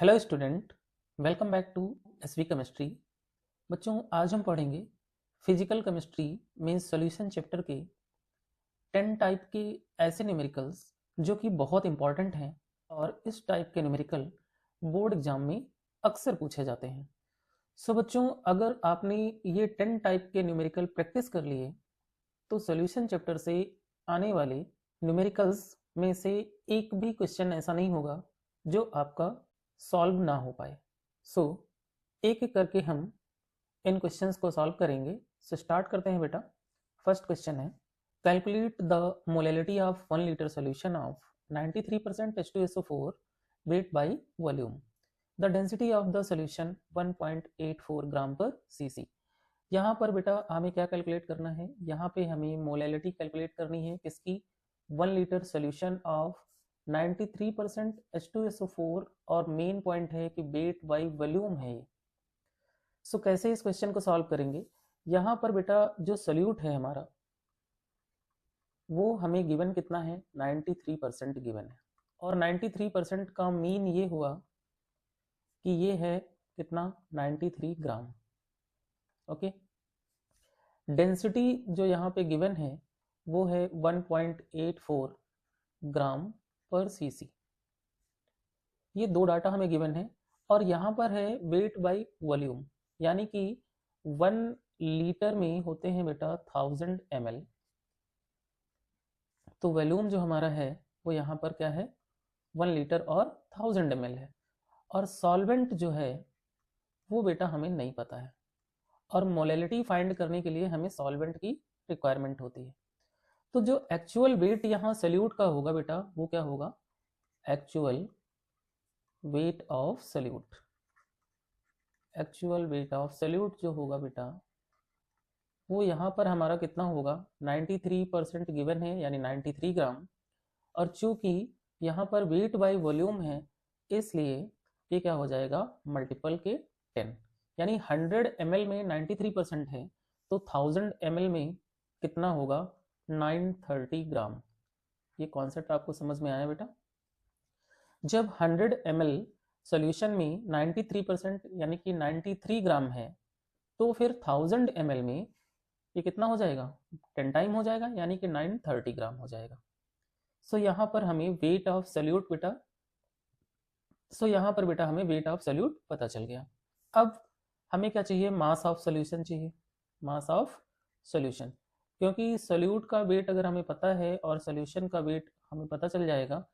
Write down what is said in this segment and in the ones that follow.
Hello student, welcome back to SV chemistry. बच्चों, आज हम पढ़ेंगे फिजिकल केमिस्ट्री में सॉल्यूशन चैप्टर के 10 टाइप के ऐसे न्यूमेरिकल्स जो कि बहुत इंपॉर्टेंट हैं और इस टाइप के न्यूमेरिकल बोर्ड एग्जाम में अक्सर पूछे जाते हैं। सो बच्चों, अगर आपने ये 10 टाइप के न्यूमेरिकल प्रैक्टिस कर लिए तो सॉल्यूशन चैप्टर से आने वाले न्यूमेरिकल्स में से एक भी क्वेश्चन ऐसा नहीं होगा जो आपका सॉल्व ना हो पाए। सो एक एक करके हम इन क्वेश्चंस को सॉल्व करेंगे। सो स्टार्ट करते हैं बेटा। फर्स्ट क्वेश्चन है, calculate the molality of 1 litre solution of 93% H2SO4 weight by volume. The density of the solution 1.84 ग्राम पर cc। यहाँ पर बेटा हमें क्या कैलकुलेट करना है? यहाँ पे हमें मोलैलिटी कैलकुलेट करनी है किसकी? 1 लीटर सोल्यूशन ऑफ 93% H2SO4 और मेन पॉइंट है कि वेट बाई वॉल्यूम है ये। सो कैसे इस क्वेश्चन को सॉल्व करेंगे? यहाँ पर बेटा जो सोल्यूट है हमारा वो हमें गिवन कितना है? 93% गिवन है और 93% का मीन ये हुआ कि ये है कितना? 93 ग्राम। ओके। डेंसिटी जो यहाँ पे गिवन है वो है 1.84 ग्राम पर सीसी। ये दो डाटा हमें गिवन है और यहाँ पर है वेट बाई वॉल्यूम, यानी कि 1 लीटर में होते हैं बेटा 1000 ml। तो वॉल्यूम जो हमारा है वो यहाँ पर क्या है? 1 लीटर और 1000 ml है। और सॉल्वेंट जो है वो बेटा हमें नहीं पता है और मोलैलिटी फाइंड करने के लिए हमें सॉल्वेंट की रिक्वायरमेंट होती है। तो जो एक्चुअल वेट यहाँ सॉल्यूट का होगा बेटा वो क्या होगा? Actual weight of solute. Actual weight of solute जो होगा बेटा वो यहाँ पर हमारा कितना होगा? 93% गिवन है यानी 93 ग्राम, और चूंकि यहाँ पर वेट बाय वॉल्यूम है इसलिए ये क्या हो जाएगा? मल्टीपल के 10, यानी 100 ml में 93% है तो 1000 ml में कितना होगा? 930 ग्राम। ये कॉन्सेप्ट आपको समझ में आया बेटा? जब 100 ml सॉल्यूशन में 93% यानी कि 93 ग्राम है तो फिर 1000 ml में ये कितना हो जाएगा? 10 टाइम हो जाएगा, यानी कि 930 ग्राम हो जाएगा। सो यहाँ पर हमें वेट ऑफ सॉल्यूट बेटा हमें वेट ऑफ सॉल्यूट पता चल गया। अब हमें क्या चाहिए? मास ऑफ सॉल्यूशन चाहिए। मास ऑफ सॉल्यूशन, क्योंकि सॉल्यूट का वेट अगर हमें पता है और सॉल्यूशन का वेट हमें पता चल जाएगा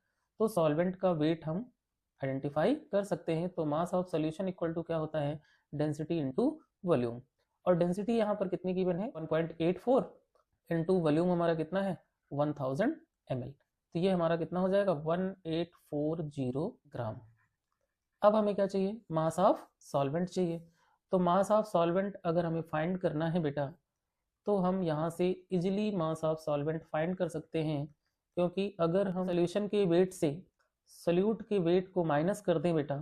तो सॉल्वेंट का वेट हम आइडेंटिफाई कर सकते हैं। तो mass of solution equal to क्या होता है? Density into volume. और डेंसिटी यहाँ पर कितनी गिवन है? 1.84 इनटू वॉल्यूम हमारा कितना है? 1000 ml। तो ये हमारा कितना हो जाएगा? 1840 ग्राम। अब हमें क्या चाहिए? मास ऑफ सॉल्वेंट चाहिए। तो मास ऑफ सॉल्वेंट अगर हमें फाइंड करना है बेटा तो हम यहाँ से easily mass of solvent find कर सकते हैं, क्योंकि अगर हम सोल्यूशन के वेट से सोल्यूट के वेट को माइनस कर दें बेटा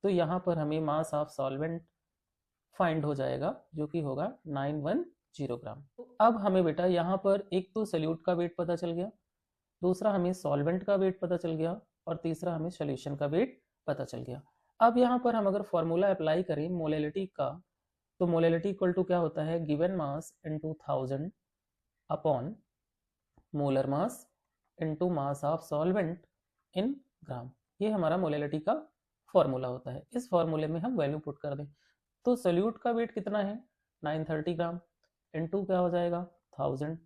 तो यहाँ पर हमें मास ऑफ सॉल्वेंट फाइंड हो जाएगा जो कि होगा 910 ग्राम। तो अब हमें बेटा यहाँ पर एक तो सोल्यूट का वेट पता चल गया, दूसरा हमें सॉल्वेंट का वेट पता चल गया और तीसरा हमें सोल्यूशन का वेट पता चल गया। अब यहाँ पर हम अगर फॉर्मूला अप्लाई करें मोलैलिटी का तो मोलैलिटी इक्वल टू क्या होता है? Given mass into 1000 upon molar mass into mass of solvent in gram. ये हमारा मोलैलिटी का फॉर्मूला होता है। इस फॉर्मूले में हम वैल्यू पुट कर दें तो सोल्यूट का वेट कितना है? 930 ग्राम इनटू क्या हो जाएगा? 1000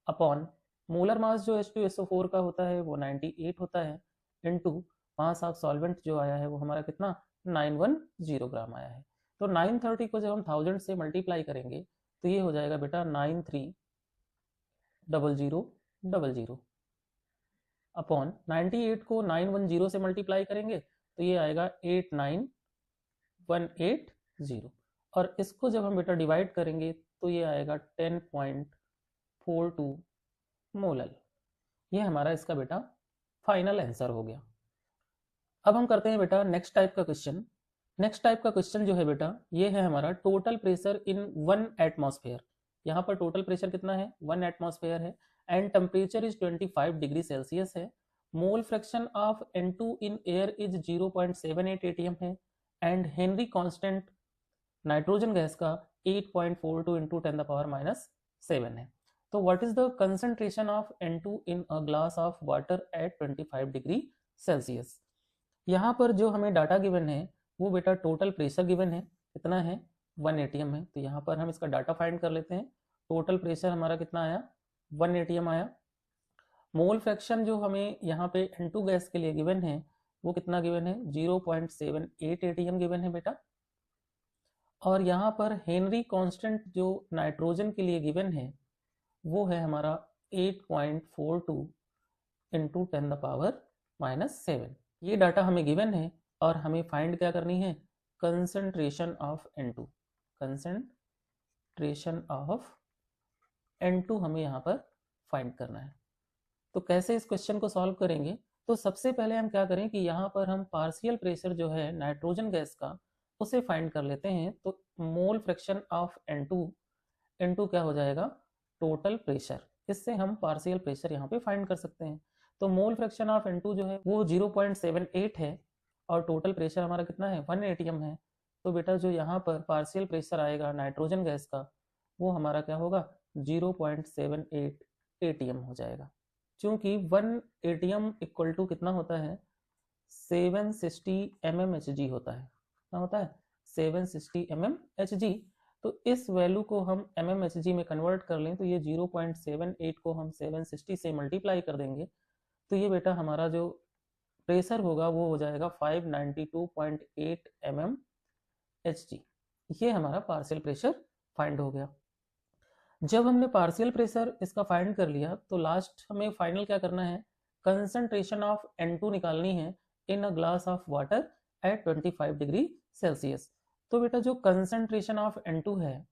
अपॉन मोलर मास जो H2SO4 का होता है वो 98 होता है इनटू मास ऑफ सॉल्वेंट जो आया है वो हमारा कितना? 910 ग्राम आया है। तो 930 को जब हम 1000 से मल्टीप्लाई करेंगे तो ये हो जाएगा बेटा 930000 अपॉन 98 को 910 से मल्टीप्लाई करेंगे तो ये आएगा 89180, और इसको जब हम बेटा डिवाइड करेंगे तो ये आएगा 10.42 मोलर। ये हमारा इसका बेटा फाइनल आंसर हो गया। अब हम करते हैं बेटा नेक्स्ट टाइप का क्वेश्चन। नेक्स्ट टाइप का क्वेश्चन जो है बेटा ये है हमारा टोटल प्रेशर इन 1 एटमॉस्फेयर। यहाँ पर टोटल प्रेशर कितना है? 1 एटमॉस्फेयर है and temperature is 25 degree Celsius है mole fraction of N2 in air is 0.78 atm है and Henry constant nitrogen gas का 8.42 इंटू 10⁻⁻7 है। तो what is the concentration of N2 in a glass of water at 25 degree Celsius. यहाँ पर जो हमें data given है वो बेटा टोटल प्रेशर गिवन है, कितना है 1 atm है। तो यहाँ पर हम इसका डाटा फाइंड कर लेते हैं। टोटल प्रेशर हमारा कितना आया 1 atm आया। मोल फ्रैक्शन जो हमें यहाँ पे N2 गैस के लिए गिवन है वो कितना गिवन है 0.78 atm गिवन है बेटा। और यहाँ पर हेनरी कांस्टेंट जो नाइट्रोजन के लिए गिवन है वो है हमारा 8.42 इंटू 10⁻⁷। ये डाटा हमें गिवन है और हमें फाइंड क्या करनी है concentration of N2। Concentration of N2 हमें यहाँ पर फाइंड करना है। तो कैसे इस क्वेश्चन को सॉल्व करेंगे, तो सबसे पहले हम क्या करें कि यहाँ पर हम पार्शियल प्रेशर जो है नाइट्रोजन गैस का उसे फाइंड कर लेते हैं। तो मोल फ्रैक्शन ऑफ N2 क्या हो जाएगा टोटल प्रेशर, इससे हम पार्शियल प्रेशर यहाँ पे फाइंड कर सकते हैं। तो मोल फ्रैक्शन ऑफ N2 जो है वो 0.78 है और टोटल प्रेशर हमारा कितना है 1 atm है। तो बेटा जो यहाँ पर पार्शियल प्रेशर आएगा नाइट्रोजन गैस का वो हमारा क्या होगा 0.78 atm हो जाएगा। क्योंकि 1 atm इक्वल टू कितना होता है 760 mmHg होता है। कितना होता है 760 mmHg। तो इस वैल्यू को हम mmHg में कन्वर्ट कर लें तो ये 0.78 को हम 760 से मल्टीप्लाई कर देंगे तो ये बेटा हमारा जो प्रेशर होगा वो हो जाएगा 592.8 mmHg। ये हमारा पार्शियल प्रेशर फाइंड हो गया। जब हमने पार्शियल प्रेशर इसका फाइंड कर लिया तो लास्ट हमें फाइनल क्या करना है कंसंट्रेशन ऑफ N2 निकालनी है in a glass of water at 25 degree Celsius. तो बेटा जो कंसंट्रेशन ऑफ N2 है,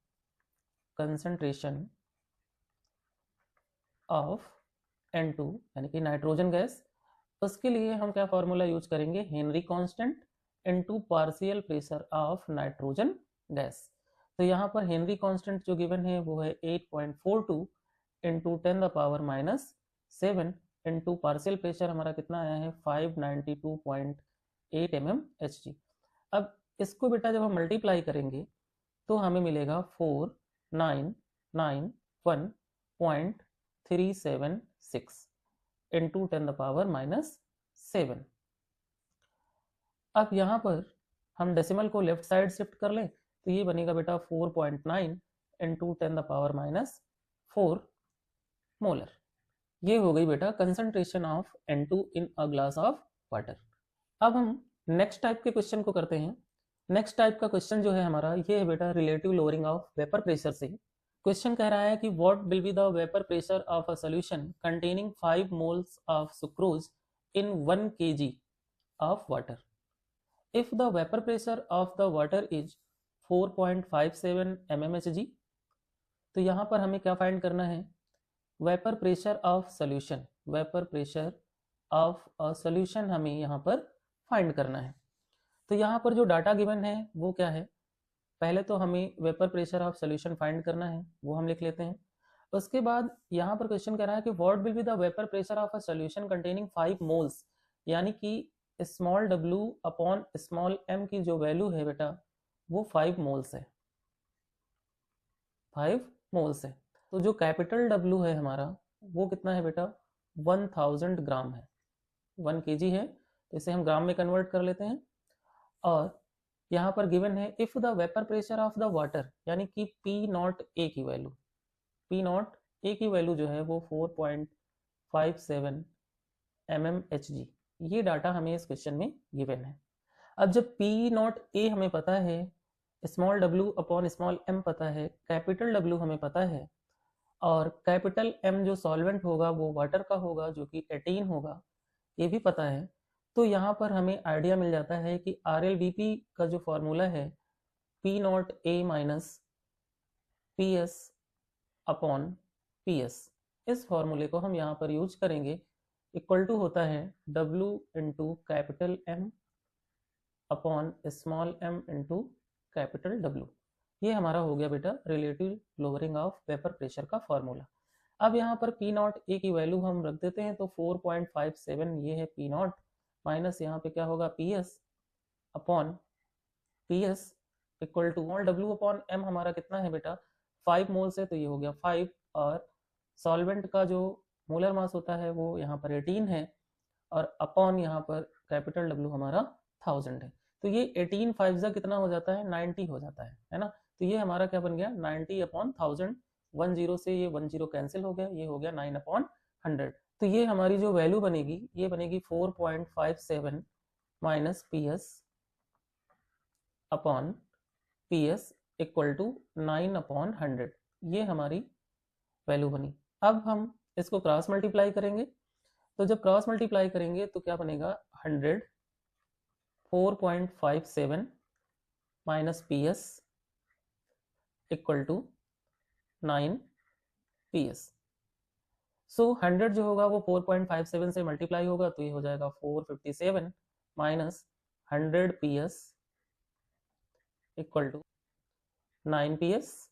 कंसंट्रेशन ऑफ N2 यानी कि नाइट्रोजन गैस, उसके लिए हम क्या फॉर्मूला यूज करेंगे Henry constant into partial pressure of nitrogen gas. तो यहाँ पर हेनरी कांस्टेंट जो गिवन है वो है 8.42 इंटू 10⁻⁷ इंटू पार्शियल प्रेशर हमारा कितना आया है 592.8 mmHg। अब इसको बेटा जब हम मल्टीप्लाई करेंगे तो हमें मिलेगा 4991.376 इंटू 10⁻⁷। अब यहाँ पर हम डेसिमल को लेफ्ट साइड शिफ्ट कर लें तो ये बनेगा बेटा 4.9 इंटू 10⁻⁴ मोलर। ये हो गई बेटा concentration of N2 in a glass of water. अब हम नेक्स्ट टाइप के क्वेश्चन को करते हैं। नेक्स्ट टाइप का क्वेश्चन जो है हमारा ये है बेटा relative lowering of vapour pressure से। क्वेश्चन कह रहा है कि what will be the vapour pressure of a solution containing 5 moles of sucrose in 1 kg of water if the vapour pressure of the water is 4.57 mmHg। तो यहाँ पर हमें क्या फाइंड करना है vapour pressure of solution, vapour pressure of a solution हमें यहाँ पर फाइंड करना है। तो यहाँ पर जो डाटा गिवन है वो क्या है, पहले तो हमें vapour pressure of solution find करना है, वो हम लिख लेते हैं। उसके बाद यहाँ पर क्वेश्चन कह रहा है कि what will be the vapour pressure of a solution containing 5 moles, यानी कि small w upon small m की जो वैल्यू है बेटा वो 5 मोल्स है, 5 मोल्स है। तो जो कैपिटल W है हमारा वो कितना है बेटा 1000 ग्राम है, 1 kg है तो इसे हम ग्राम में कन्वर्ट कर लेते हैं। और यहाँ पर गिवन है if the vapour pressure of the water यानी कि P0A की वैल्यू, P0A की वैल्यू जो है वो 4.57 mmHg। ये डाटा हमें इस क्वेश्चन में गिवन है। अब जब P0A हमें पता है, small w upon small m पता है, कैपिटल W हमें पता है और कैपिटल M जो सॉल्वेंट होगा वो वाटर का होगा जो कि 18 होगा, ये भी पता है। तो यहाँ पर हमें आइडिया मिल जाता है कि RLVP का जो फॉर्मूला है P0A minus PS upon PS, इस फॉर्मूले को हम यहाँ पर यूज करेंगे। इक्वल टू होता है W into capital M upon small m into capital W। ये हमारा हो गया बेटा relative lowering of vapour pressure का फॉर्मूला। अब यहाँ पर पी नॉट ए की वैल्यू हम रख देते हैं, तो 4.57 ये है पी नॉट, माइनस यहाँ पे क्या होगा P S upon P S equal to mole W upon M हमारा कितना है बेटा 5 मोल्स है, तो ये हो गया 5, और सॉल्वेंट का जो मोलर मास होता है वो यहाँ पर 18 है, और अपॉन यहाँ पर कैपिटल डब्ल्यू हमारा 1000 है। तो ये 18 5 जा कितना हो जाता है 90 हो जाता है ना। तो ये हमारा क्या बन गया 90 अपॉन 1000, 10 से ये 10 कैंसिल हो गया, ये हो गया 9 अपॉन 100। तो ये हमारी जो वैल्यू बनेगी ये बनेगी 4.57 minus P S upon P S equal to 9 upon 100, ये हमारी वैल्यू बनी। अब हम इसको क्रॉस मल्टीप्लाई करेंगे, तो जब क्रॉस मल्टीप्लाई करेंगे तो क्या बनेगा 100 4.57 minus P S equal to 9 P S. सो 100 जो होगा वो 4.57 से मल्टीप्लाई होगा, तो ये हो जाएगा 457 minus 100 P S equal to 9 P S.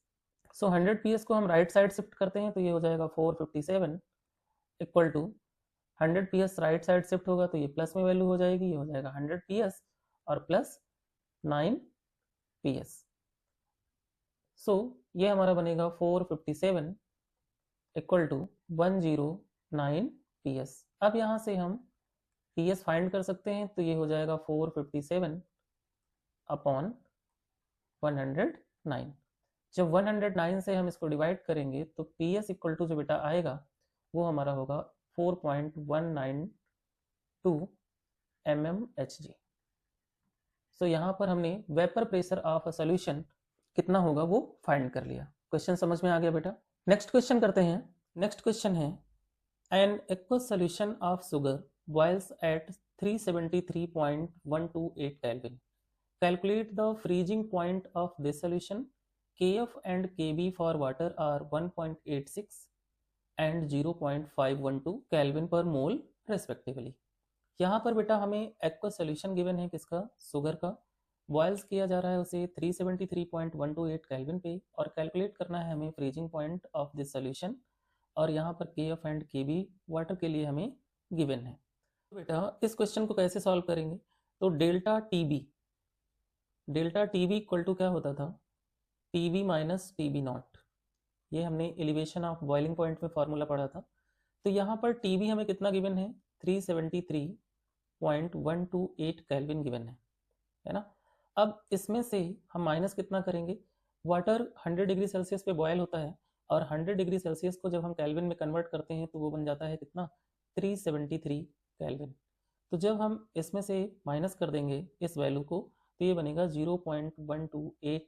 सो 100 पी एस को हम राइट साइड शिफ्ट करते हैं, तो ये हो जाएगा 457 equal to 100 P S right side shift होगा तो ये प्लस में वैल्यू हो जाएगी, ये हो जाएगा 100 पी एस और प्लस 9 पी एस। सो ये हमारा बनेगा 457 इक्वल टू 109 पी एस। अब यहाँ से हम पी एस फाइंड कर सकते हैं, तो ये हो जाएगा 457 अपॉन 109। जब 109 से हम इसको डिवाइड करेंगे तो पी एस इक्वल टू जो बेटा आएगा वो हमारा होगा 4.192 mmHg। सो यहाँ पर हमने vapour pressure of a solution कितना होगा वो फाइंड कर लिया। क्वेश्चन समझ में आ गया बेटा। नेक्स्ट क्वेश्चन करते हैं। नेक्स्ट क्वेश्चन है an aqueous solution of sugar boils at 373.128 kelvin, calculate the freezing point of this solution. Kf and Kb for water are 1.86 and 0.512 Kelvin per mole respectively। यहाँ पर बेटा हमें एक्वस सोल्यूशन गिवन है किसका sugar का, boils किया जा रहा है उसे 373.128 केल्विन पे, और कैलकुलेट करना है हमें freezing point of this solution, और यहाँ पर Kf एंड Kb वाटर के लिए हमें गिवन है। तो बेटा इस क्वेश्चन को कैसे सॉल्व करेंगे, तो delta T B equal to क्या होता था Tb माइनस टीबी नॉट, ये हमने एलिवेशन ऑफ बॉइलिंग पॉइंट में फॉर्मूला पढ़ा था। तो यहाँ पर Tb हमें कितना गिवन है 373.128 केल्विन गिवन है ना। अब इसमें से हम माइनस कितना करेंगे, वाटर 100 डिग्री सेल्सियस पे बॉयल होता है, और 100 डिग्री सेल्सियस को जब हम केल्विन में कन्वर्ट करते हैं तो वो बन जाता है कितना 373 केल्विन। तो जब हम इसमें से माइनस कर देंगे इस वैल्यू को तो ये बनेगा 0.128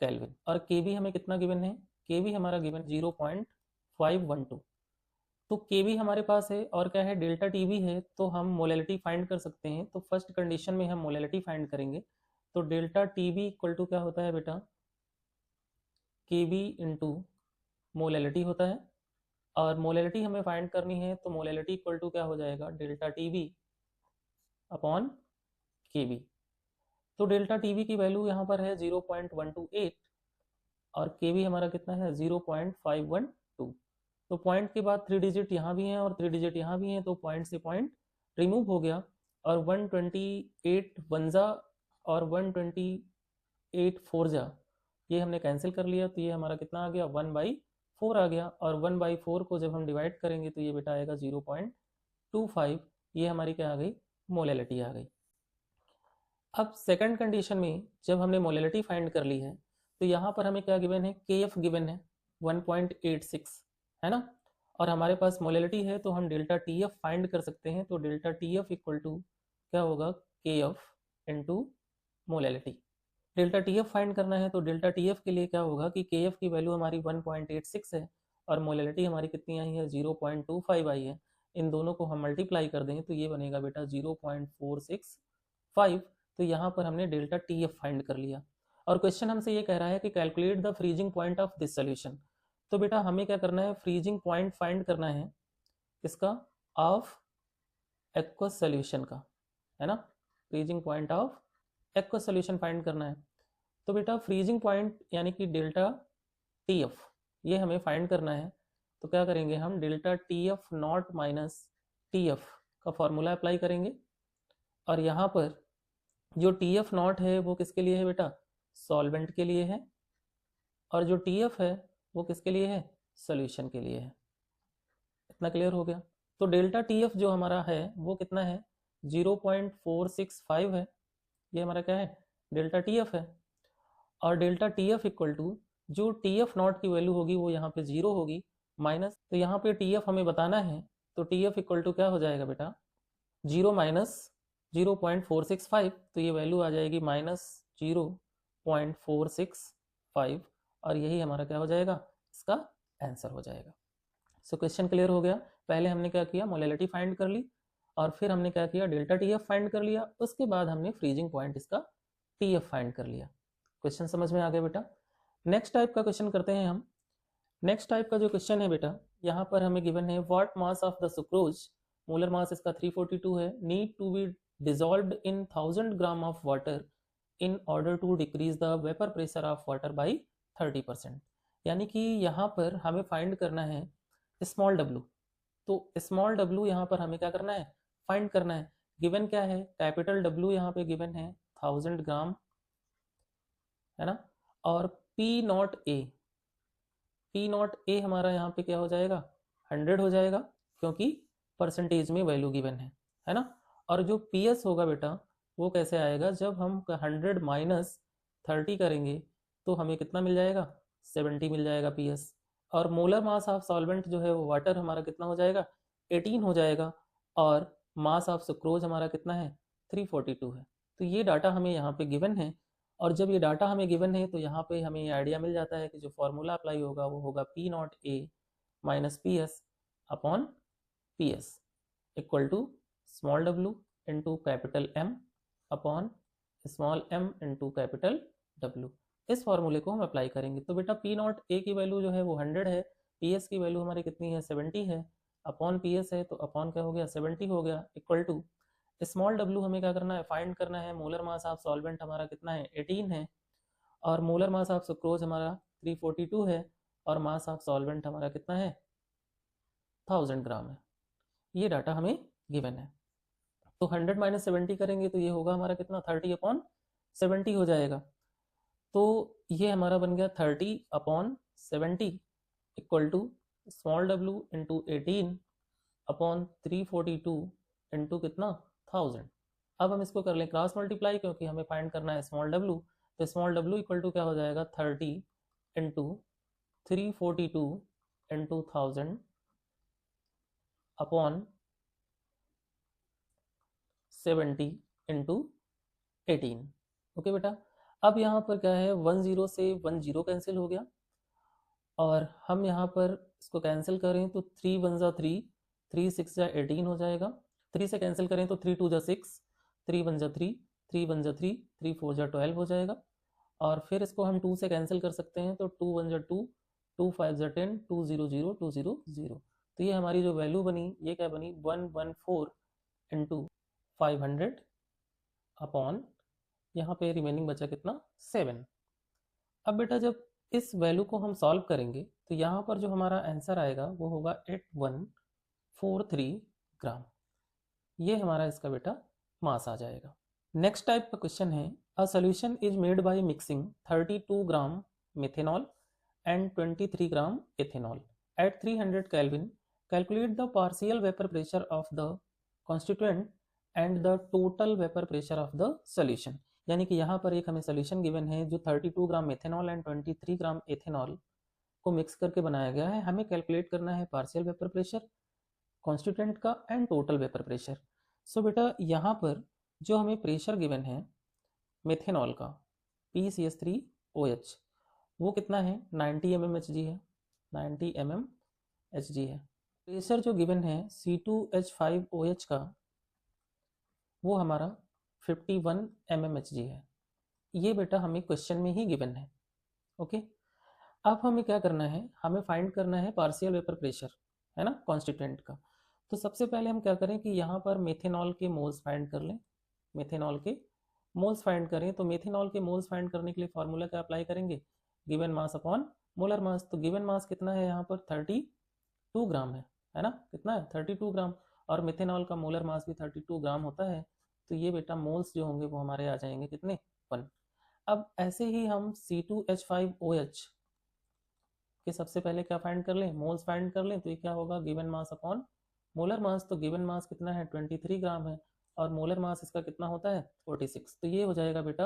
केल्विन, और Kb हमें कितना गिवन है, Kb हमारा गिवन 0.512। तो Kb हमारे पास है और क्या है डेल्टा Tb है, तो हम मोलैलिटी फाइंड कर सकते हैं। तो फर्स्ट कंडीशन में हम मोलैलिटी फाइंड करेंगे, तो डेल्टा Tb इक्वल टू क्या होता है बेटा Kb इंटू मोलैलिटी होता है, और मोलैलिटी हमें फाइंड करनी है तो मोलैलिटी इक्वल टू क्या हो जाएगा डेल्टा Tb अपॉन Kb। तो डेल्टा Tb की वैल्यू यहाँ पर है 0.128 और Kb हमारा कितना है 0.512। तो पॉइंट के बाद 3 डिजिट यहाँ भी हैं और 3 डिजिट यहाँ भी हैं, तो पॉइंट से पॉइंट रिमूव हो गया, और 128 वंजा और 128 फोरजा ये हमने कैंसिल कर लिया, तो ये हमारा कितना आ गया 1/4 आ गया, और 1/4 को जब हम डिवाइड करेंगे तो ये बेटा आएगा 0.25, ये हमारी क्या आ गई मोलैलिटी आ गई। अब सेकंड कंडीशन में जब हमने मोलैलिटी फाइंड कर ली है तो यहाँ पर हमें क्या गिवन है Kf गिवन है 1.86 है ना, और हमारे पास मोलैलिटी है तो हम डेल्टा Tf फाइंड कर सकते हैं। तो डेल्टा Tf इक्वल टू क्या होगा Kf into molality. Delta Tf find करना है तो डेल्टा Tf के लिए क्या होगा कि Kf की वैल्यू हमारी 1.86 है और मोलैलिटी हमारी कितनी आई है 0.25 आई है। इन दोनों को हम मल्टीप्लाई कर देंगे तो ये बनेगा बेटा 0.465। तो यहाँ पर हमने डेल्टा Tf फाइंड कर लिया, और क्वेश्चन हमसे ये कह रहा है कि calculate the freezing point of this solution. तो बेटा हमें क्या करना है फ्रीजिंग पॉइंट फाइंड करना है इसका ऑफ एक्वस सोल्यूशन का, है ना, freezing point of aqueous solution find करना है। तो बेटा फ्रीजिंग पॉइंट यानी कि डेल्टा Tf ये हमें फाइंड करना है। तो क्या करेंगे हम, delta T F not minus T F का फॉर्मूला अप्लाई करेंगे। और यहाँ पर जो टी एफ नॉट है वो किसके लिए है बेटा, सॉल्वेंट के लिए है, और जो टी एफ है वो किसके लिए है, सोल्यूशन के लिए है। इतना क्लियर हो गया। तो डेल्टा टी एफ जो हमारा है वो कितना है, 0.465 है, ये हमारा क्या है, डेल्टा टी एफ है। और delta T F equal to जो टी एफ नॉट की वैल्यू होगी वो यहाँ पे 0 होगी, माइनस, तो यहाँ पे टी एफ हमें बताना है, तो टी एफ इक्वल टू क्या हो जाएगा बेटा, 0 माइनस 0.465, तो ये वैल्यू आ जाएगी -0.465, और यही हमारा क्या हो जाएगा, इसका आंसर हो जाएगा। सो क्वेश्चन क्लियर हो गया। पहले हमने क्या किया, मोलैलिटी फाइंड कर ली, और फिर हमने क्या किया, डेल्टा टी एफ फाइंड कर लिया, उसके बाद हमने फ्रीजिंग पॉइंट इसका टी एफ फाइंड कर लिया। क्वेश्चन समझ में आ गया बेटा। नेक्स्ट टाइप का क्वेश्चन करते हैं हम। नेक्स्ट टाइप का जो क्वेश्चन है बेटा, यहाँ पर हमें गिवन है what mass of the sucrose, molar mass इसका 342 है, need to be dissolved in 1000 gram of water in order to decrease the vapour pressure of water by 30%। यानी कि यहाँ पर हमें फाइंड करना है स्मॉल डब्लू। तो स्मॉल डब्लू यहाँ पर हमें क्या करना है, फाइंड करना है। गिवन क्या है, कैपिटल डब्लू यहाँ पे गिवन है 1000 ग्राम, है ना, और पी नॉट ए हमारा यहाँ पे क्या हो जाएगा, 100 हो जाएगा, क्योंकि परसेंटेज में वैल्यू गिवन है ना। और जो पी एस होगा बेटा वो कैसे आएगा, जब हम 100 माइनस 30 करेंगे तो हमें कितना मिल जाएगा, 70 मिल जाएगा पी एस। और मोलर मास ऑफ सॉल्वेंट जो है वो वाटर हमारा कितना हो जाएगा, 18 हो जाएगा, और मास ऑफ सुक्रोज हमारा कितना है, 342 है। तो ये डाटा हमें यहाँ पे गिवन है, और जब ये डाटा हमें गिवन है तो यहाँ पे हमें ये आइडिया मिल जाता है कि जो फॉर्मूला अप्लाई होगा वो होगा P naught A minus P S upon P S equal to small W into capital M upon small M into capital W. इस फॉर्मूले को हम अप्लाई करेंगे। तो बेटा पी नॉट ए की वैल्यू जो है वो 100 है, पी एस की वैल्यू हमारी कितनी है, 70 है, अपॉन पी एस है तो अपॉन क्या हो गया, 70 हो गया, इक्वल टू स्मॉल डब्लू हमें क्या करना है, फाइंड करना है। मोलर मास ऑफ सॉल्वेंट हमारा कितना है, 18 है, और मोलर मास ऑफ सुक्रोज हमारा 342 है, और मास ऑफ सॉल्वेंट हमारा कितना है, 1000 ग्राम है। ये डाटा हमें गिवन है। तो 100 माइनस 70 करेंगे तो ये होगा हमारा कितना, 30/70 हो जाएगा। तो ये हमारा बन गया 30/70 equal to small W into 18 upon 342 into कितना, 1000। अब हम इसको कर लें क्रॉस मल्टीप्लाई, क्योंकि हमें फाइंड करना है स्मॉल डब्लू। तो स्मॉल डब्लू इक्वल टू क्या हो जाएगा, 30 into 342 into 1000 upon 70 into 18। Okay बेटा। अब यहाँ पर क्या है, 10 से 10 कैंसिल हो गया, और हम यहाँ पर इसको कैंसिल करें तो 3 1 जा 3, 3 6 जा 18 हो जाएगा। 3 से कैंसिल करें तो 3 2 जा 6, 3 1 जा 3, 3 1 जा 3, 3 4 जा 12 हो जाएगा। और फिर इसको हम 2 से कैंसिल कर सकते हैं, तो 2 1 जा 2, 2 5 जा 10, 2 0 0 2 0 0। तो ये हमारी जो वैल्यू बनी ये क्या बनी, 114 इंटू 500 अपॉन यहाँ पे रिमेनिंग बचा कितना, 7। अब बेटा जब इस वैल्यू को हम सॉल्व करेंगे तो यहाँ पर जो हमारा आंसर आएगा वो होगा 8143 ग्राम। ये हमारा इसका बेटा मास आ जाएगा। नेक्स्ट टाइप का क्वेश्चन है, a solution is made by mixing 32 gram methanol and 23 gram ethanol at 300 kelvin, calculate the partial vapour pressure of the constituent and the total vapour pressure of the solution. यानी कि यहाँ पर एक हमें solution given है जो 32 ग्राम methanol and 23 gram ethanol को mix करके बनाया गया है। हमें कैलकुलेट करना है पार्शियल वेपर प्रेशर, कॉन्स्टिट्यूएंट का एंड टोटल वेपर प्रेशर। सो बेटा यहाँ पर जो हमें प्रेशर गिवन है मेथेनॉल का PCH3OH वो कितना है, 90 mmHg है, 90 mmHg है। प्रेशर जो गिवन है C2H5OH का वो हमारा 51 mmHg है। ये बेटा हमें क्वेश्चन में ही गिवन है। ओके। अब हमें क्या करना है, हमें फाइंड करना है पार्शियल वेपर प्रेशर, है ना, कॉन्स्टिट्यूएंट का। तो सबसे पहले हम क्या करें कि यहाँ पर मेथेनॉल के मोल्स फाइंड कर लें। मेथेनॉल के मोल्स फाइंड करें तो मेथेनॉल के मोल्स फाइंड करने के लिए फॉर्मूला क्या अप्लाई करेंगे, गिवन मास अपॉन मोलर मास। तो गिवन मास कितना है यहाँ पर, 32 ग्राम है ना, कितना है 32 ग्राम, और मिथेनॉल का मोलर मास भी 32 ग्राम होता है। तो ये बेटा मोल्स जो होंगे वो हमारे आ जाएंगे कितने, 1। अब ऐसे ही हम C2H5OH कि सबसे पहले क्या फाइंड कर लें, मोल्स फाइंड कर लें। तो ये क्या होगा, गिवन मास अपॉन मोलर मास। तो गिवन मास कितना है 23 ग्राम है, और मोलर मास इसका कितना होता है 46। तो ये हो जाएगा बेटा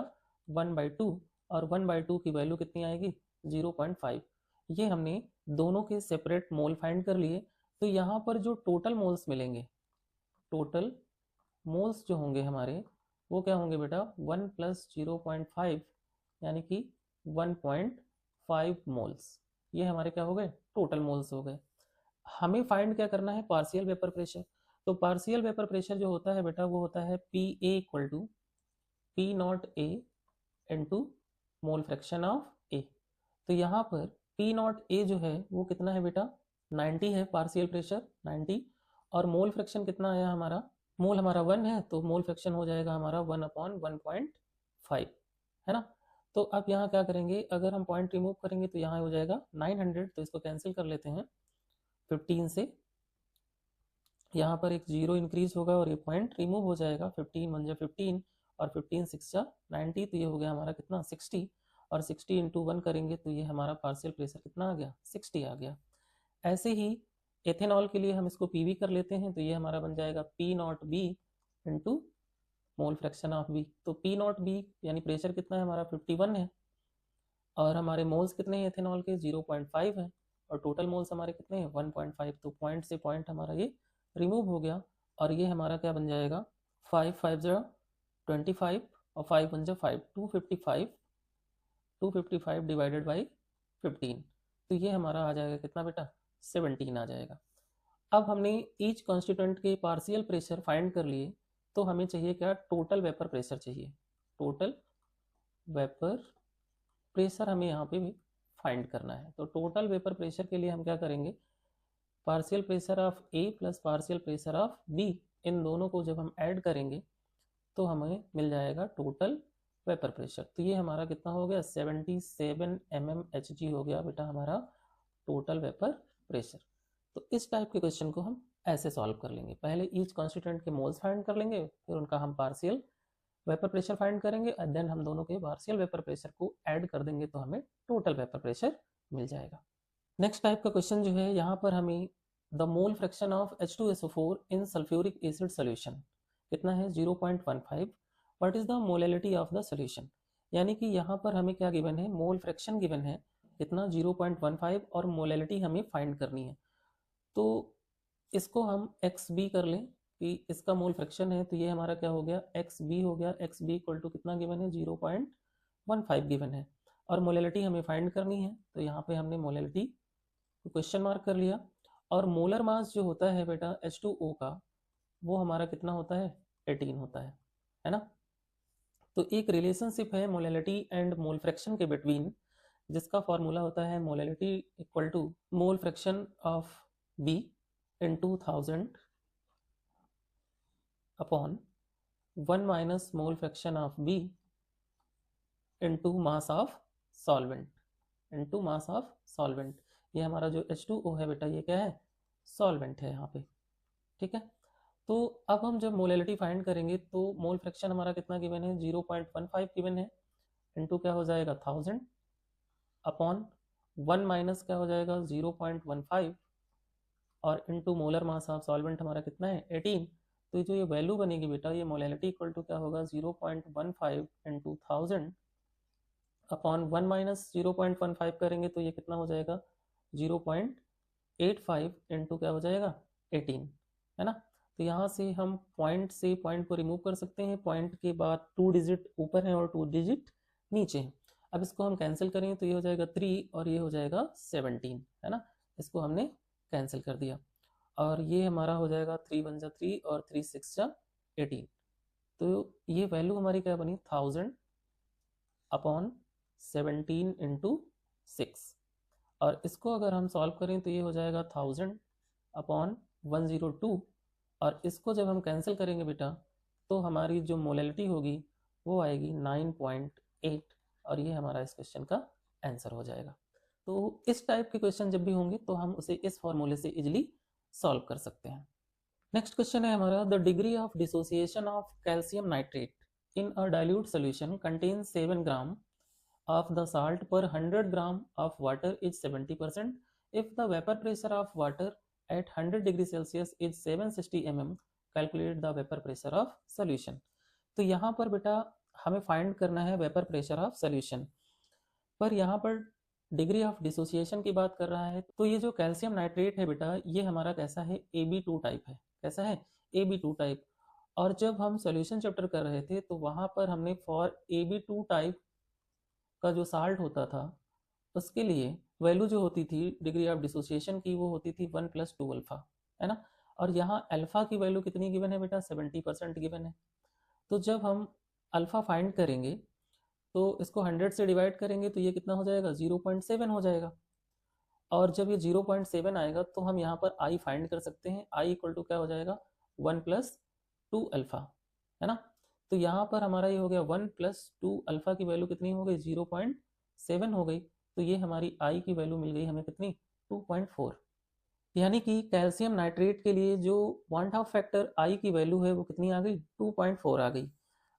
1/2, और 1/2 की वैल्यू कितनी आएगी 0.5। ये हमने दोनों के सेपरेट मोल फाइंड कर लिए। तो यहाँ पर जो टोटल मोल्स मिलेंगे, टोटल मोल्स जो होंगे हमारे वो क्या होंगे बेटा 1 + 0.5 यानी कि 1.5 मोल्स। ये हमारे क्या हो गए, टोटल मोल्स हो गए। हमें फाइंड क्या करना है, पार्शियल वेपर प्रेशर। तो पार्शियल वेपर प्रेशर जो होता है बेटा वो होता है PA = P0A into mole fraction of A। तो यहाँ पर P0A जो है वो कितना है बेटा 90 है, पार्शियल प्रेशर 90, और मोल फ्रैक्शन कितना आया हमारा, मोल हमारा 1 है, तो मोल फ्रैक्शन हो जाएगा हमारा 1/1.5 है ना। तो अब यहाँ क्या करेंगे, अगर हम पॉइंट रिमूव करेंगे तो यहाँ हो जाएगा 900, तो इसको कैंसिल कर लेते हैं 15 से। यहाँ पर एक 0 इंक्रीज होगा और ये पॉइंट रिमूव हो जाएगा, 15 × 15 और 15 6 90, तो ये हो गया हमारा कितना 60, और 60 × 1 करेंगे तो ये हमारा पार्शियल प्रेशर कितना आ गया 60 आ गया। ऐसे ही एथेनॉल के लिए हम इसको पीवी कर लेते हैं, तो ये हमारा बन जाएगा P0B into mole fraction of B. तो P0B यानी प्रेशर कितना है हमारा 51 है, और हमारे मोल्स कितने हैं एथेनॉल के 0.5 है, और टोटल मोल्स हमारे कितने हैं 1.5। तो पॉइंट से पॉइंट हमारा ये रिमूव हो गया, और ये हमारा क्या बन जाएगा 5 5 0 25 और 5 1 5 255 डिवाइडेड बाई 15। तो ये हमारा आ जाएगा कितना बेटा 17 आ जाएगा। अब हमने ईच कॉन्स्टिट्यूएंट के पार्शियल प्रेशर फाइंड कर लिए, तो हमें चाहिए क्या, टोटल वेपर प्रेशर चाहिए। टोटल वेपर प्रेशर हमें यहाँ पे भी फाइंड करना है। तो टोटल वेपर प्रेशर के लिए हम क्या करेंगे, partial pressure of A plus partial pressure of B, इन दोनों को जब हम ऐड करेंगे तो हमें मिल जाएगा टोटल वेपर प्रेशर। तो ये हमारा कितना हो गया 77 mmHg हो गया बेटा हमारा टोटल वेपर प्रेशर। तो इस टाइप के क्वेश्चन को हम ऐसे सॉल्व कर लेंगे, पहले ईच कॉन्स्टिट्यूएंट के मोल्स फाइंड कर लेंगे, फिर उनका हम पार्शियल वेपर प्रेशर फाइंड करेंगे, और देन हम दोनों के पार्शियल वेपर प्रेशर को ऐड कर देंगे तो हमें टोटल वेपर प्रेशर मिल जाएगा। नेक्स्ट टाइप का क्वेश्चन जो है, यहाँ पर हमें the mole fraction of H2SO4 in sulphuric acid solution कितना है 0.15। What is the molality of the solution, यानी कि यहाँ पर हमें क्या गिवन है, मोल फ्रैक्शन गिवन है कितना 0.15, और मोलैलिटी हमें फाइंड करनी है। तो इसको हम XB कर लें कि इसका मोल फ्रैक्शन है, तो ये हमारा क्या हो गया XB हो गया। XB इक्वल टू कितना गिवन है 0.15 गिवन है, और मोलैलिटी हमें फाइंड करनी है। तो यहाँ पे हमने मोलैलिटी को क्वेश्चन मार्क कर लिया, और मोलर मास जो होता है बेटा H2O का वो हमारा कितना होता है 18 होता है ना। तो एक रिलेशनशिप है मोलैलिटी एंड मोल फ्रैक्शन के बिटवीन, जिसका फॉर्मूला होता है molality equal to mole fraction of B in 2000 upon 1 minus mole fraction of B into mass of solvent, into mass of solvent. ये हमारा जो H2O है बेटा ये क्या है सॉल्वेंट है यहाँ पे, ठीक है। तो अब हम जब मोलैलिटी फाइंड करेंगे तो मोल फ्रैक्शन हमारा कितना गिवन है 0.15 गिवन है, इनटू क्या हो जाएगा 1000 अपॉन 1 माइनस क्या हो जाएगा 0.15, और into molar mass of solvent हमारा कितना है 18। तो जो ये वैल्यू बनेगी बेटा ये मोलैलिटी इक्वल टू क्या होगा 0.15 इंटू 1000 अपॉन 1 माइनस 0.15 करेंगे तो ये कितना हो जाएगा 0.85 इंटू क्या हो जाएगा 18 है ना। तो यहाँ से हम पॉइंट से पॉइंट को रिमूव कर सकते हैं, पॉइंट के बाद 2 डिजिट ऊपर है और 2 डिजिट नीचे है। अब इसको हम कैंसिल करेंगे तो ये हो जाएगा 3 और ये हो जाएगा 17 है ना। इसको हमने कैंसिल कर दिया, और ये हमारा हो जाएगा 3 1 जा 3 और 3 6 जा 18। तो ये वैल्यू हमारी क्या बनी 1000 अपॉन 17 इंटू 6, और इसको अगर हम सॉल्व करें तो ये हो जाएगा 1000 अपॉन 102, और इसको जब हम कैंसिल करेंगे बेटा तो हमारी जो मोलैलिटी होगी वो आएगी 9.8, और ये हमारा इस क्वेश्चन का आंसर हो जाएगा। तो इस टाइप के क्वेश्चन जब भी होंगे तो हम उसे इस फॉर्मूले से इजिली सॉल्व कर सकते हैं। नेक्स्ट क्वेश्चन है हमारा, the degree of dissociation of calcium nitrate in a dilute solution contains 7 gram of the salt per 100 gram of water is 70%. If the vapor pressure of water at 100 degree Celsius is 760 mm, calculate the vapor pressure of solution. तो यहाँ पर बेटा हमें find करना है vapour pressure of solution, पर यहाँ पर डिग्री ऑफ डिसोसिएशन की बात कर रहा है। तो ये जो कैल्शियम नाइट्रेट है बेटा, ये हमारा कैसा है, AB2 टाइप है। कैसा है, AB2 टाइप। और जब हम सॉल्यूशन चैप्टर कर रहे थे तो वहाँ पर हमने फॉर AB2 टाइप का जो साल्ट होता था उसके लिए वैल्यू जो होती थी डिग्री ऑफ डिसोसिएशन की, वो होती थी 1+2 अल्फा, है ना। और यहाँ अल्फा की वैल्यू कितनी गिवन है बेटा, 70% गिवन है। तो जब हम अल्फा फाइंड करेंगे तो इसको 100 से डिवाइड करेंगे तो ये कितना हो जाएगा, 0.7 हो जाएगा। और जब ये 0.7 आएगा तो हम यहाँ पर आई फाइंड कर सकते हैं। आई इक्वल टू क्या हो जाएगा, 1+2 अल्फा, है ना। तो यहाँ पर हमारा ये हो गया 1+2 अल्फा की वैल्यू कितनी हो गई, 0.7 हो गई। तो ये हमारी आई की वैल्यू मिल गई हमें कितनी, 2.4। यानी कि कैल्शियम नाइट्रेट के लिए जो वांट ऑफ फैक्टर आई की वैल्यू है वो कितनी आ गई, 2.4 आ गई।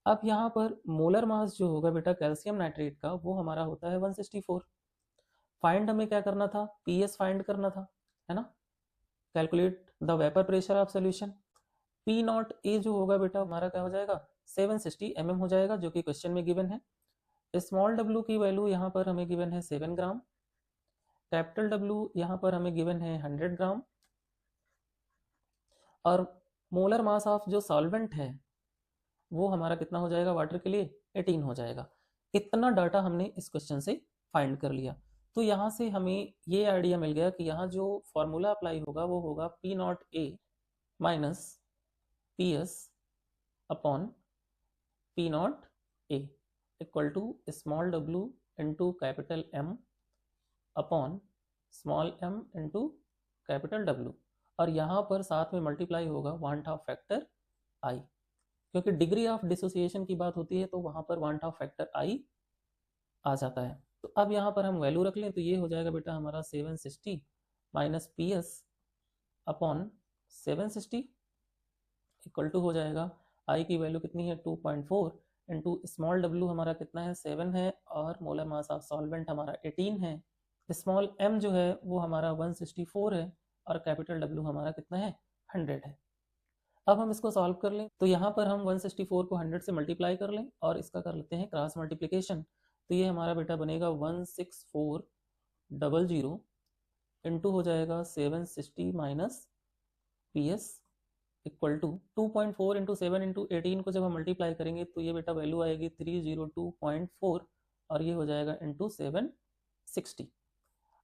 अब यहाँ पर मोलर मास जो होगा बेटा कैल्शियम नाइट्रेट का, वो हमारा होता है 164। फाइंड हमें क्या करना था, पीएस फाइंड करना था, है ना। Calculate the vapour pressure of solution. P naught ए जो होगा बेटा हमारा क्या हो जाएगा, 760 mm हो जाएगा, जो कि क्वेश्चन में गिवन है। स्मॉल डब्ल्यू की वैल्यू यहाँ पर हमें गिवन है 7 ग्राम। कैपिटल डब्ल्यू यहाँ पर हमें गिवन है 100 ग्राम। और मोलर मास ऑफ जो सॉल्वेंट है वो हमारा कितना हो जाएगा वाटर के लिए, 18 हो जाएगा। इतना डाटा हमने इस क्वेश्चन से फाइंड कर लिया। तो यहाँ से हमें ये आइडिया मिल गया कि यहाँ जो फॉर्मूला अप्लाई होगा वो होगा P naught A minus P S upon P naught A equal to small W into capital M upon small M into capital W. और यहाँ पर साथ में मल्टीप्लाई होगा वांट ऑफ फैक्टर आई, क्योंकि डिग्री ऑफ डिसोसिएशन की बात होती है तो वहाँ पर वांट ऑफ फैक्टर आई आ जाता है। तो अब यहाँ पर हम वैल्यू रख लें तो ये हो जाएगा बेटा हमारा 760 minus P S upon 760 equal to हो जाएगा आई की वैल्यू कितनी है 2.4 इंटू स्मॉल डब्ल्यू हमारा कितना है 7 है, और मोलर मास ऑफ सॉल्वेंट हमारा 18 है। स्मॉल एम जो है वो हमारा 164 है, और कैपिटल डब्ल्यू हमारा कितना है 100 है। अब हम इसको सॉल्व कर लें तो यहाँ पर हम 164 को 100 से मल्टीप्लाई कर लें और इसका कर लेते हैं क्रॉस मल्टीप्लिकेशन। तो ये हमारा बेटा बनेगा 16400 इंटू हो जाएगा 760 minus P S equal to 2.4 into 7 into 18 को जब हम मल्टीप्लाई करेंगे तो ये बेटा वैल्यू आएगी 302.4, और ये हो जाएगा इंटू 760।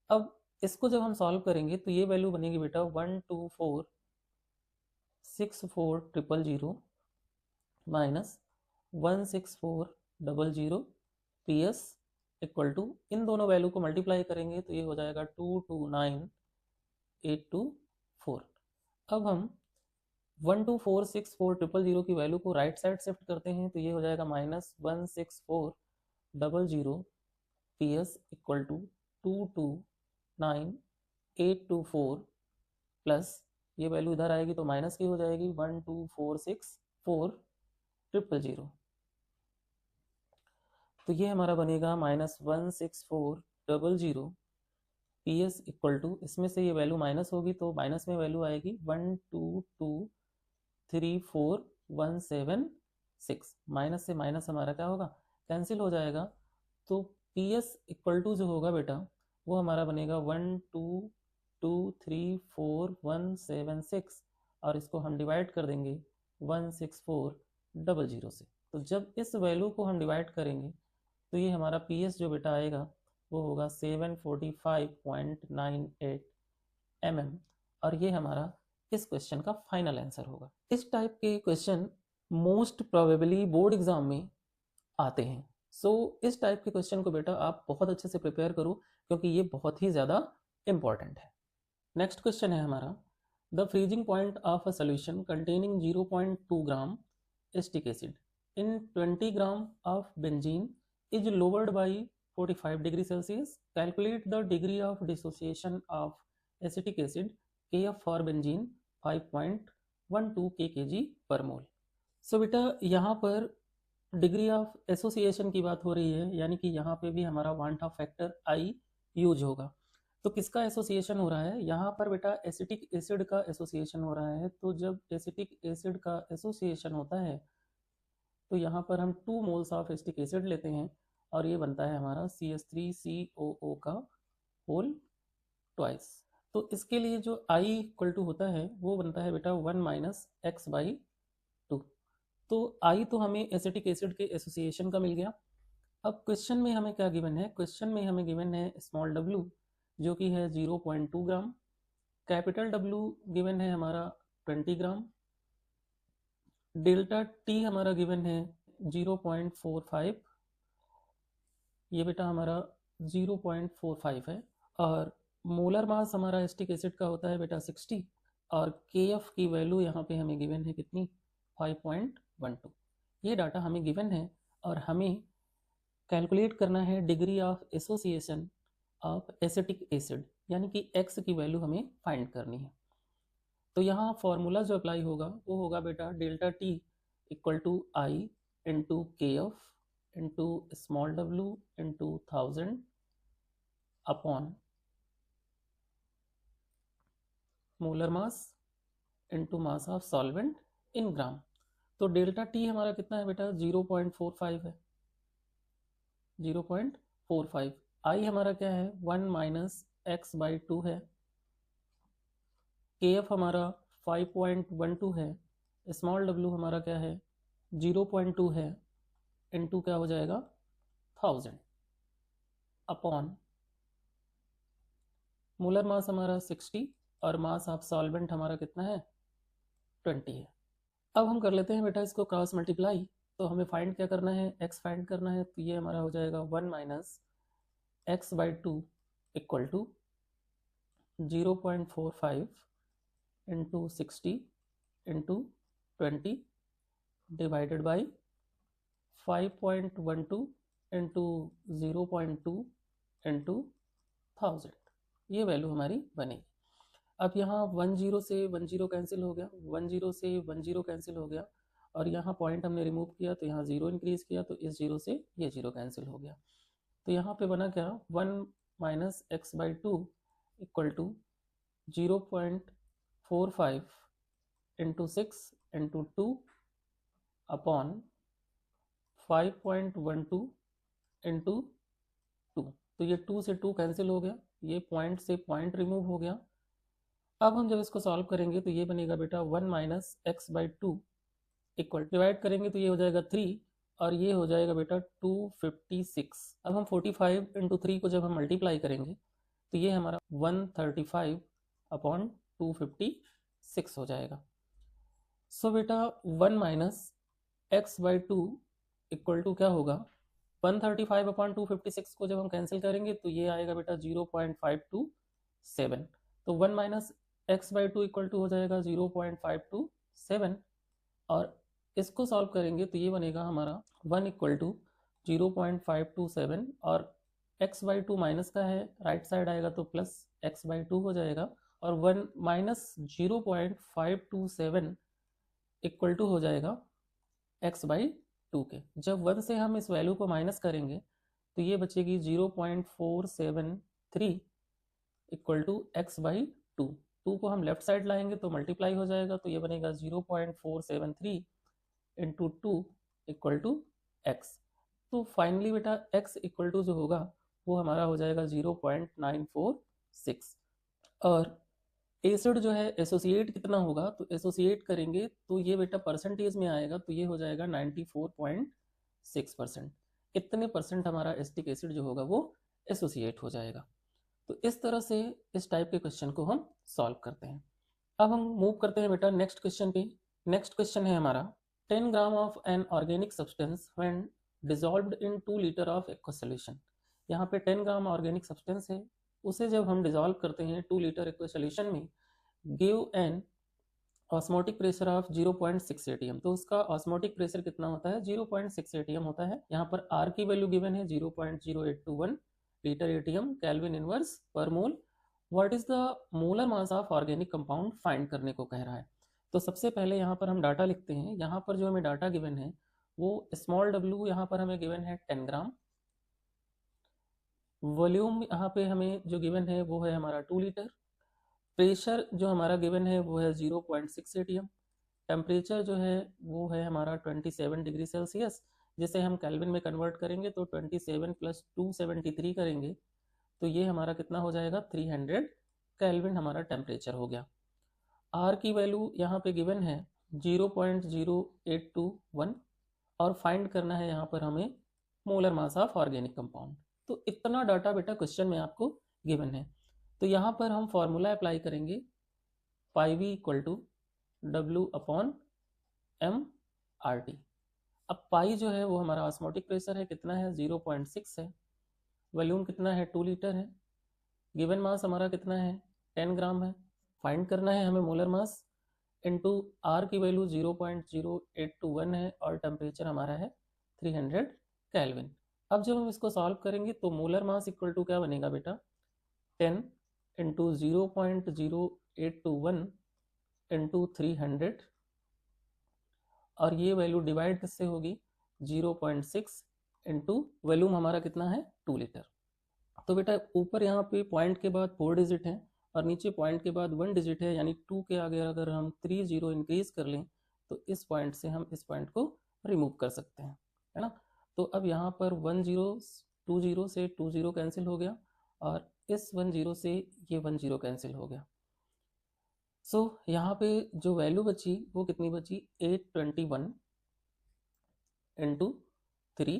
अब इसको जब हम सॉल्व करेंगे तो ये वैल्यू बनेगी बेटा 124,64000 minus 16400 P S equal to, इन दोनों वैल्यू को मल्टीप्लाई करेंगे तो ये हो जाएगा 229824। अब हम 124,64000 की वैल्यू को राइट साइड शिफ्ट करते हैं तो ये हो जाएगा minus 16400 P S equal to 229824 plus ये वैल्यू इधर आएगी तो माइनस की हो जाएगी 124,64000। तो ये हमारा बनेगा minus 16400 P S equal to, इसमें से ये वैल्यू माइनस होगी तो माइनस में वैल्यू आएगी 122,34176। माइनस से माइनस हमारा क्या होगा, कैंसिल हो जाएगा। तो पी एस इक्वल टू जो होगा बेटा वो हमारा बनेगा 122,34176, और इसको हम डिवाइड कर देंगे 16400 से। तो जब इस वैल्यू को हम डिवाइड करेंगे तो ये हमारा पी एस जो बेटा आएगा वो होगा 745.98 mm, और ये हमारा इस क्वेश्चन का फाइनल आंसर होगा। इस टाइप के question most probably board exam में आते हैं। सो इस टाइप के क्वेश्चन को बेटा आप बहुत अच्छे से प्रिपेयर करो, क्योंकि ये बहुत ही ज़्यादा इम्पॉर्टेंट है। नेक्स्ट क्वेश्चन है हमारा, the freezing point of a solution containing 0.2 gram acetic acid in 20 gram of benzene is lowered by 45 degree Celsius. Calculate the degree of dissociation of acetic acid KF for benzene 5.12 kg पर मोल। सो बेटा यहाँ पर degree of association की बात हो रही है, यानी कि यहाँ पे भी हमारा want of factor I use होगा। तो किसका एसोसिएशन हो रहा है यहाँ पर बेटा? एसिटिक एसिड का एसोसिएशन हो रहा है। तो जब एसिटिक एसिड का एसोसिएशन होता है तो यहाँ पर हम 2 मोल्स ऑफ एसिटिक एसिड लेते हैं और ये बनता है हमारा CH3COO का होल ट्वाइस। तो इसके लिए जो I इक्वल टू होता है वो बनता है बेटा 1 - x/2। तो I तो हमें एसिटिक एसिड के एसोसिएशन का मिल गया। अब क्वेश्चन में हमें क्या गिवन है? क्वेश्चन में हमें गिवन है स्मॉल w जो कि है 0.2 ग्राम, कैपिटल W गिवन है हमारा 20 ग्राम, डेल्टा T हमारा गिवन है 0.45, ये बेटा हमारा 0.45 है, और मोलर मास हमारा एसिटिक एसिड का होता है बेटा 60, और KF की वैल्यू यहाँ पे हमें गिवन है कितनी? 5.12। ये डाटा हमें गिवन है और हमें कैलकुलेट करना है degree of association of acetic acid, यानी कि X की वैल्यू हमें फाइंड करनी है। तो यहाँ फॉर्मूला जो अप्लाई होगा वो होगा बेटा delta T equal to I into KF into small w into 1000 upon molar mass into mass of solvent in gram. तो डेल्टा T हमारा कितना है बेटा? 0.45 है, 0.45। I हमारा क्या है? 1 - x/2 है। KF हमारा 5.12 है। स्मॉल w हमारा क्या है? 0.2 है, इनटू क्या हो जाएगा? 1000 अपॉन मोलर मास हमारा 60 और मास ऑफ सॉल्वेंट हमारा कितना है? 20 है। अब हम कर लेते हैं बेटा इसको क्रॉस मल्टीप्लाई। तो हमें फाइंड क्या करना है? x फाइंड करना है। तो ये हमारा हो जाएगा 1 - x/2 equal to 0.45 into 60 into 20 divided by 5.12 into 0.2 into 1000। ये वैल्यू हमारी बनेगी। अब यहाँ 10 से 10 कैंसिल हो गया, 10 से 10 कैंसिल हो गया, और यहाँ पॉइंट हमने रिमूव किया तो यहाँ 0 इंक्रीज किया, तो इस 0 से ये 0 कैंसिल हो गया। तो यहाँ पे बना क्या? 1 - x/2 equal to 0.45 into 6 into 2 upon 5.12 into 2। तो ये 2 से 2 कैंसिल हो गया, ये पॉइंट से पॉइंट रिमूव हो गया। अब हम जब इसको सॉल्व करेंगे तो ये बनेगा बेटा 1 - x/2 इक्वल, डिवाइड करेंगे तो ये हो जाएगा 3 और ये हो जाएगा बेटा 256। अब हम 45 इंटू 3 को जब हम मल्टीप्लाई करेंगे तो ये हमारा 135 अपॉन 256 हो जाएगा। सो बेटा 1 - x/2 इक्वल टू क्या होगा? 135 अपॉन 256 को जब हम कैंसिल करेंगे तो ये आएगा बेटा 0.527। तो 1 - x/2 इक्वल टू हो जाएगा 0.527, और इसको सॉल्व करेंगे तो ये बनेगा हमारा 1 इक्वल टू 0.527, और x/2 माइनस का है, राइट साइड आएगा तो प्लस x/2 हो जाएगा, और 1 - 0.527 इक्वल टू हो जाएगा x/2 के। जब 1 से हम इस वैल्यू को माइनस करेंगे तो ये बचेगी 0.473 इक्वल टू x/2। 2 को हम लेफ्ट साइड लाएंगे तो मल्टीप्लाई हो जाएगा, तो ये बनेगा 0.473 इंटू 2 इक्वल टू x। तो फाइनली बेटा x इक्वल टू जो होगा वो हमारा हो जाएगा 0.946, और एसिड जो है एसोसिएट कितना होगा? तो एसोसिएट करेंगे तो ये बेटा परसेंटेज में आएगा, तो ये हो जाएगा 94.6%। इतने परसेंट हमारा एसिटिक एसिड जो होगा वो एसोसिएट हो जाएगा। तो इस तरह से इस टाइप के क्वेश्चन को हम सॉल्व करते हैं। अब हम मूव करते हैं बेटा नेक्स्ट क्वेश्चन पे। नेक्स्ट क्वेश्चन है हमारा 10 gram of an organic substance when dissolved in 2 litre of aqueous solution. यहाँ पे 10 ग्राम ऑर्गेनिक सब्सटेंस है, उसे जब हम डिसॉल्व करते हैं 2 लीटर एक्वस सॉल्यूशन में, give an osmotic pressure of 0.6 ATM, तो उसका ऑस्मोटिक प्रेशर कितना होता है 0.6 एटीएम होता है। यहाँ पर आर की वैल्यू गिवन है 0.0821 लीटर एटीएम केल्विन इनवर्स पर mole. What is the molar mass of organic compound find करने को कह रहा है। तो सबसे पहले यहाँ पर हम डाटा लिखते हैं। यहाँ पर जो हमें डाटा गिवन है वो स्मॉल w यहाँ पर हमें गिवन है 10 ग्राम, वॉल्यूम यहाँ पे हमें जो गिवन है वो है हमारा 2 लीटर, प्रेशर जो हमारा गिवन है वो है 0.6 एटीएम, टेम्परेचर जो है वो है हमारा 27 डिग्री सेल्सियस, जिसे हम केल्विन में कन्वर्ट करेंगे तो 27 प्लस 273 करेंगे तो ये हमारा कितना हो जाएगा 300 केल्विन हमारा टेम्परेचर हो गया। आर की वैल्यू यहाँ पे गिवन है 0.0821 और फाइंड करना है यहाँ पर हमें molar mass of organic compound. तो इतना डाटा बेटा क्वेश्चन में आपको गिवन है। तो यहाँ पर हम फॉर्मूला अप्लाई करेंगे pi V equal to W upon M R T. अब पाई जो है वो हमारा ऑस्मोटिक प्रेशर है, कितना है 0.6 है, वॉल्यूम कितना है 2 लीटर है, गिवन मास हमारा कितना है 10 ग्राम है। फाइंड करना है हमें मोलर मास इनटू आर की वैल्यू 0.0821 है और टेम्परेचर हमारा है 300 केल्विन। अब जब हम इसको सॉल्व करेंगे तो मोलर मास इक्वल टू क्या बनेगा बेटा 10 इंटू 0.0821 इंटू 300 और ये वैल्यू डिवाइड किससे होगी 0.6 इंटू वॉल्यूम हमारा कितना है 2 लीटर। तो बेटा ऊपर यहाँ पे पॉइंट के बाद 4 डिजिट है और नीचे पॉइंट के बाद 1 डिजिट है, यानी 2 के आगे अगर हम 3 जीरो इंक्रीज कर लें तो इस पॉइंट से हम इस पॉइंट को रिमूव कर सकते हैं, है ना। तो अब यहाँ पर 1 जीरो 2 जीरो से 2 जीरो कैंसिल हो गया और इस 1 जीरो से ये 1 जीरो कैंसिल हो गया। सो यहाँ पे जो वैल्यू बची वो कितनी बची 821 इंटू 3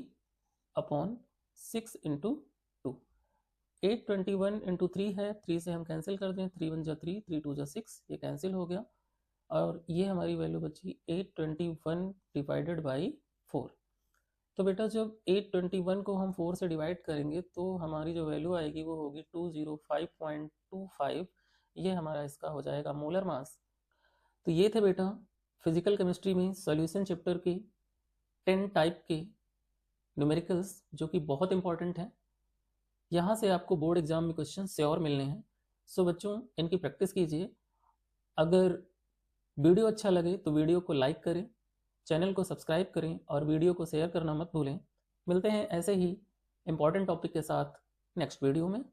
अपॉन 6 इंटू 2। 821 इंटू 3 है, 3 से हम कैंसिल कर दें, 3 1 जा 3, 3 2 जा 6, ये कैंसिल हो गया और ये हमारी वैल्यू बची 821 डिवाइडेड बाई 4। तो बेटा जब 821 को हम 4 से डिवाइड करेंगे तो हमारी जो वैल्यू आएगी वो होगी 205.25। ये हमारा इसका हो जाएगा मोलर मास। तो ये थे बेटा फिजिकल केमिस्ट्री में सॉल्यूशन चैप्टर के 10 टाइप के न्यूमेरिकल्स जो कि बहुत इंपॉर्टेंट है। यहाँ से आपको बोर्ड एग्जाम में क्वेश्चन श्योर मिलने हैं। सो बच्चों इनकी प्रैक्टिस कीजिए। अगर वीडियो अच्छा लगे तो वीडियो को लाइक करें, चैनल को सब्सक्राइब करें और वीडियो को शेयर करना मत भूलें। मिलते हैं ऐसे ही इंपॉर्टेंट टॉपिक के साथ नेक्स्ट वीडियो में।